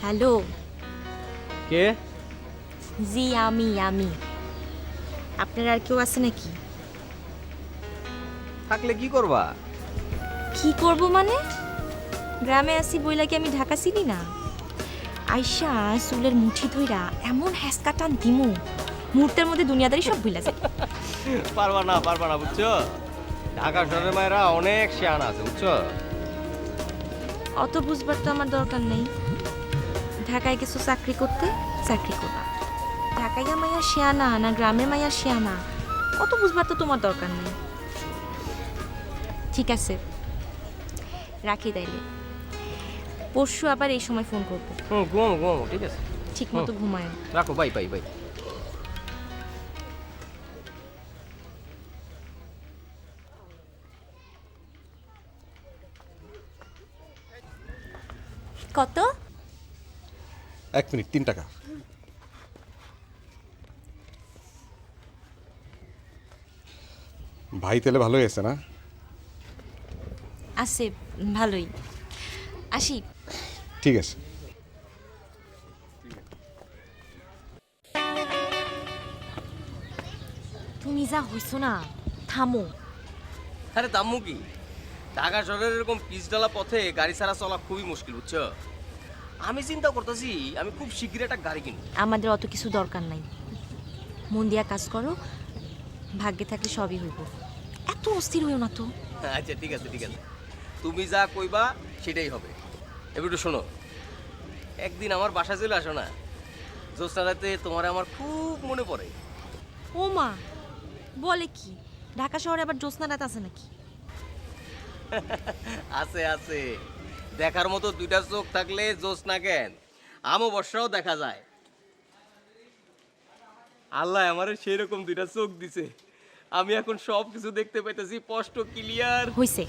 Hello. কে? জি আমি। আপনার আর কেউ আছে নাকি? থাকলে কি করবা? কি করব মানে? গ্রামে আসি বইলা কি আমি ঢাকা চিনি না? আইসা চুলের মুঠি ধইরা এমন হ্যাসকা টান দিমু, মুহূর্তের মধ্যে দুনিয়াদারি সব ভুলে যায়। পারবা না বুঝছো? ঢাকা শহরের মায়েরা অনেক শেয়ানা আছে বুঝছো? অত বুঝবার তো আমার দরকার নেই। ঢাকায় কিছু চাকরি করতে চাকরি করবা। ঢাকাইয়া মাইয়া শেয়ানা না গ্রামের মাইয়া শেয়ানা, অত বুঝবার তো তোমার দরকার নেই। ঠিক আছে, রাখি তাইলে। পরশু আবার এই সময় ফোন করবো। ঘুমামো ঠিক আছে। ঠিক মতো ঘুমায়। রাখো, বাই। কত? 1 মিনিট, 3 টাকা। ভাই তাহলে ভালোই আছে না? আছে, ভালোই। আসি। ঠিক আছে। তুমি যা হইছো না, থামো। আরে দাম্মু কি? ঢাকা শহরের এরকম পিচডালা পথে গাড়ি ছাড়া চলা খুবই মুশকিল বুঝছো? আমি চিন্তা করতেছি আমি খুব শীঘ্রই একটা গাড়ি কিনবো। আমাদের অত কিছু দরকার নাই। মন দিয়া কাজ করো, ভাগ্যে থাকলে সবই হইব। এত অস্থির হইও না তো। আচ্ছা ঠিক আছে। তুমি যা কইবা সেটাই হবে। এবার একটু শোনো, একদিন আমার বাসায় চলে আসো না। জ্যোৎস্না রাতে তোমার আমার খুব মনে পড়ে। ও মা, বলে কি? ঢাকা শহরে আবার জ্যোৎস্না রাত আছে নাকি? আছে দেখার মতো দুইটা চোখ থাকলে জ্যোৎস্না কেন, অমাবস্যাও দেখা যায়। আল্লাহ আমারে সেই রকম দুইটা চোখ দিছে, আমি এখন সব কিছু দেখতে পাইতেছি স্পষ্ট ক্লিয়ার। হইছে,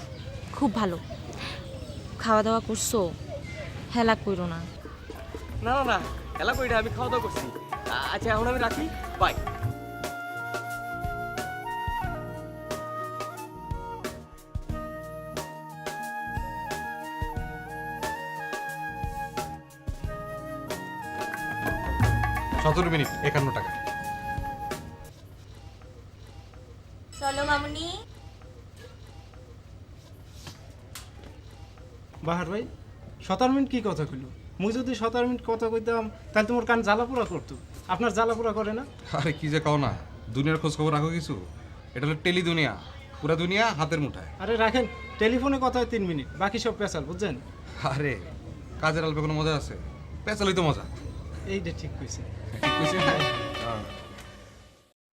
খুব ভালো। খাওয়া দাওয়া করছো? হেলা কইরো না। না এলা কইটা আমি খাওয়া দাওয়া করছি। আচ্ছা এখন আমি রাখি, বাই। 17 মিনিট 51 টাকা। চলো মামুনি। বাহার ভাই 17 মিনিট কি কথা কইল? মুই যদি 17 মিনিট কথা কইতাম তাহলে তোমার কান জ্বালাপোড়া করতো। আপনার জ্বালাপোড়া করে না? আরে কি যে কও না, দুনিয়ার খোঁজ খবর রাখো কিছু? এটা হলো টেলি দুনিয়া, পুরা দুনিয়া হাতের মুঠায়। আরে রাখেন, টেলিফোনে কথা হয় 3 মিনিট, বাকি সব পেশাল, বুঝছেন? আরে কাজের আলপে কোনো মজা আছে? পেঁচালই তো মজা। এইটা ঠিক কইছে। ঠিক কইছি না?